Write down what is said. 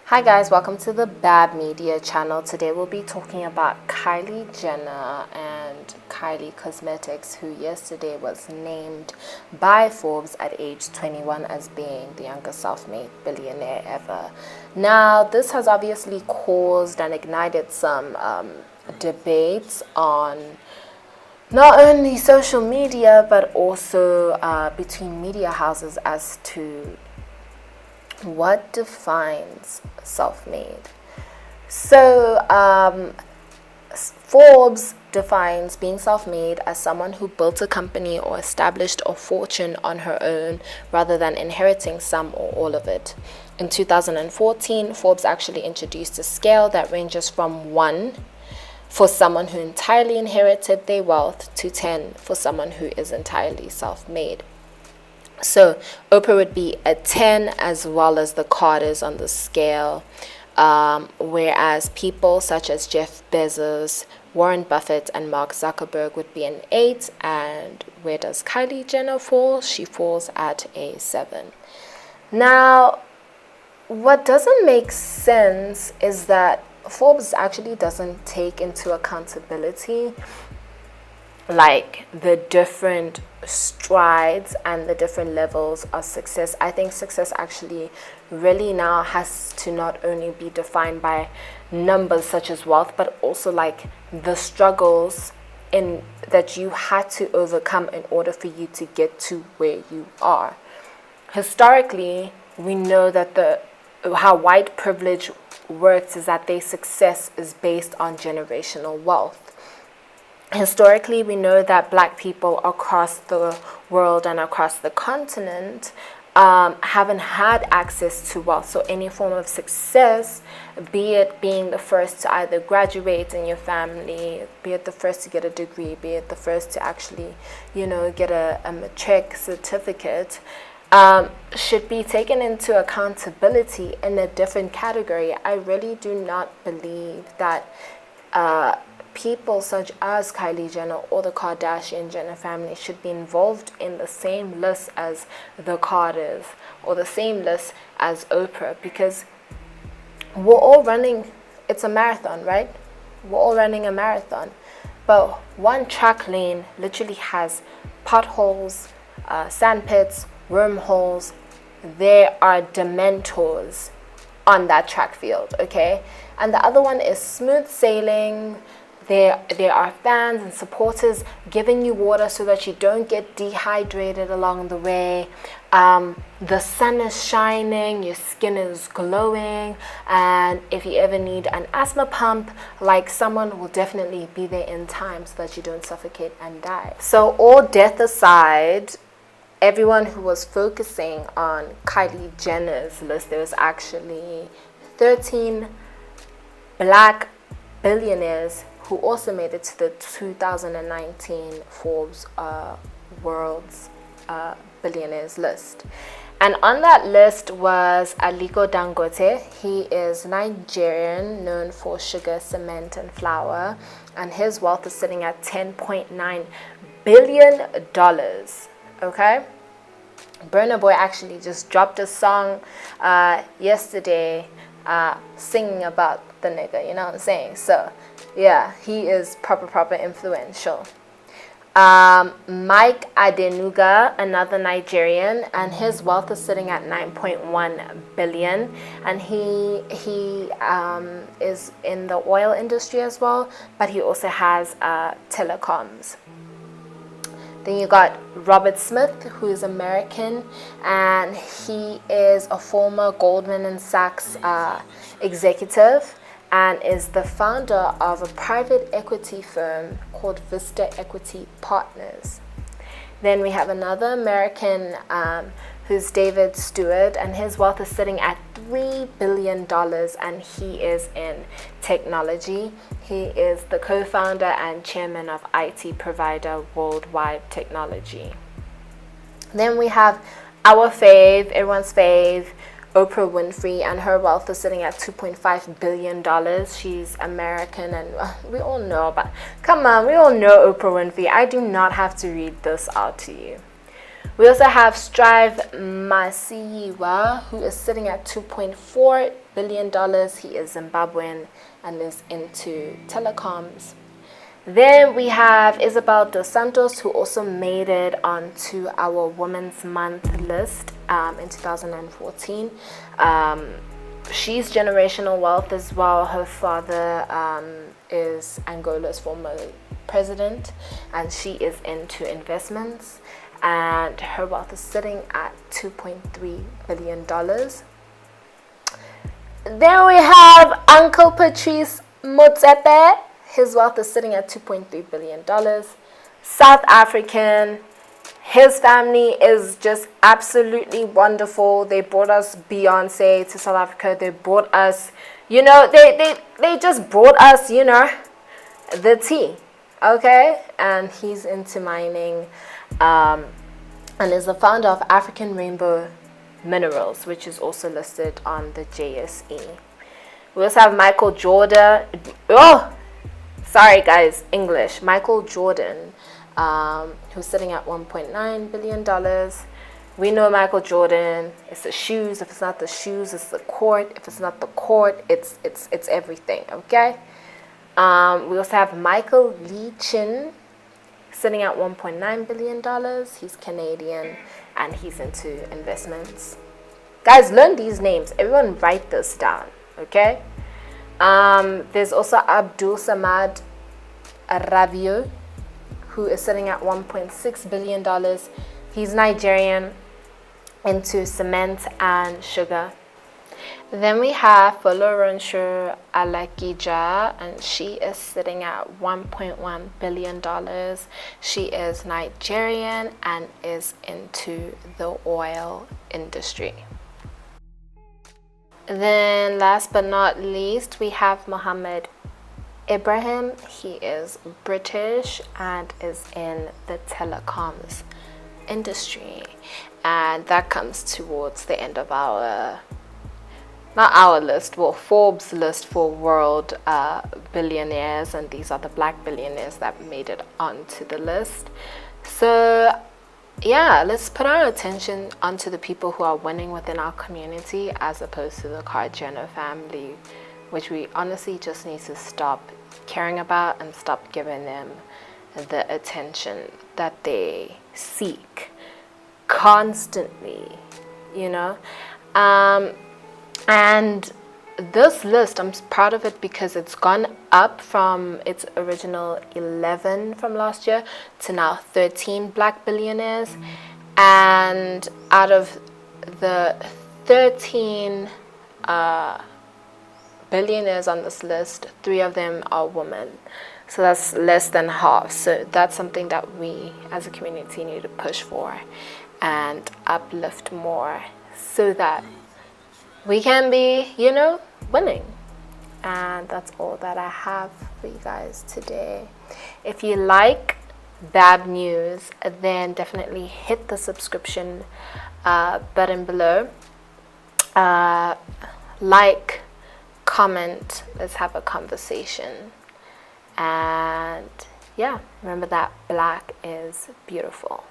Hi guys, welcome to the BAAB Media channel. Today we'll be talking about Kylie Jenner and Kylie Cosmetics, who yesterday was named by Forbes at age 21 as being the youngest self-made billionaire ever. Now, this has obviously caused and ignited some debates on not only social media but also between media houses as to what defines self-made. So Forbes defines being self-made as someone who built a company or established a fortune on her own rather than inheriting some or all of it. In 2014, Forbes actually introduced a scale that ranges from 1 for someone who entirely inherited their wealth to 10 for someone who is entirely self-made. So Oprah would be a 10 as well as the Carters on the scale, whereas people such as Jeff Bezos, Warren Buffett, and Mark Zuckerberg would be an 8. And where does Kylie Jenner fall? She falls at a 7. Now, what doesn't make sense is that Forbes actually doesn't take into accountability like the different strides and the different levels of success. I think success actually really now has to not only be defined by numbers such as wealth, but also like the struggles in that you had to overcome in order for you to get to where you are. Historically, we know that how white privilege works is that their success is based on generational wealth. Historically, we know that Black people across the world and across the continent haven't had access to wealth. So any form of success, be it being the first to either graduate in your family, be it the first to get a degree, be it the first to actually, get a matric certificate, should be taken into accountability in a different category. I really do not believe that people such as Kylie Jenner or the Kardashian Jenner family should be involved in the same list as the Carters or the same list as Oprah, because we're all running, it's a marathon, right? We're all running a marathon, but one track lane literally has potholes, sand pits, wormholes. There are dementors on that track field, okay? And the other one is smooth sailing. There are fans and supporters giving you water so that you don't get dehydrated along the way. The sun is shining, your skin is glowing, and if you ever need an asthma pump, like someone will definitely be there in time so that you don't suffocate and die. So all death aside, everyone who was focusing on Kylie Jenner's list, there was actually 13 Black billionaires who also made it to the 2019 Forbes World's Billionaires list. And on that list was Aliko Dangote. He is Nigerian, known for sugar, cement, and flour. And his wealth is sitting at $10.9 billion. Okay? Burna Boy actually just dropped a song yesterday singing about the nigga, you know what I'm saying? So yeah, he is proper influential. Mike Adenuga, another Nigerian, and his wealth is sitting at 9.1 billion, and he is in the oil industry as well, but he also has telecoms. Then you got Robert Smith, who is American, and he is a former Goldman Sachs executive and is the founder of a private equity firm called Vista Equity Partners. Then we have another American who's David Stewart, and his wealth is sitting at $3 billion, and he is in technology. He is the co-founder and chairman of IT provider Worldwide Technology. Then we have our fave, everyone's fave, Oprah Winfrey, and her wealth is sitting at $2.5 billion. She's American, and we all know about, come on, we all know Oprah Winfrey. I do not have to read this out to you. We also have Strive Masiyiwa, who is sitting at $2.4 billion. He is Zimbabwean and is into telecoms. Then we have Isabel dos Santos, who also made it onto our Women's Month list in 2014. She's generational wealth as well. Her father is Angola's former president, and she is into investments, and her wealth is sitting at $2.3 billion. Then we have Uncle Patrice Motsepe. His wealth is sitting at $2.3 billion. South African. His family is just absolutely wonderful. They brought us Beyonce to South Africa. They brought us, they just brought us, the tea. Okay? And he's into mining and is the founder of African Rainbow Minerals, which is also listed on the JSE. We also have Michael Jordan. Oh, sorry guys, English. Michael Jordan, who's sitting at $1.9 billion. We know Michael Jordan. It's the shoes. If it's not the shoes, it's the court. If it's not the court, it's everything. Okay. We also have Michael Lee Chin, sitting at $1.9 billion. He's Canadian and he's into investments. Guys, learn these names. Everyone write this down, okay? There's also Abdul Samad Rabiu, who is sitting at $1.6 billion. He's Nigerian, into cement and sugar. Then we have Folorunshur Alakija, and she is sitting at $1.1 billion. She is Nigerian and is into the oil industry. Then last but not least, we have Mohammed Ibrahim. He is British and is in the telecoms industry. And that comes towards the end of our not our list, well, Forbes list for world billionaires, and these are the black billionaires that made it onto the list. So yeah, let's put our attention onto the people who are winning within our community as opposed to the Kylie Jenner family, which we honestly just need to stop caring about and stop giving them the attention that they seek constantly, and this list, I'm proud of it because it's gone up from its original 11 from last year to now 13 black billionaires. And out of the 13 billionaires on this list, 3 of them are women. So that's less than half. So that's something that we as a community need to push for and uplift more so that we can be, winning. And that's all that I have for you guys today. If you like BAAB news, then definitely hit the subscription button below. Like, comment, let's have a conversation. And yeah, remember that black is beautiful.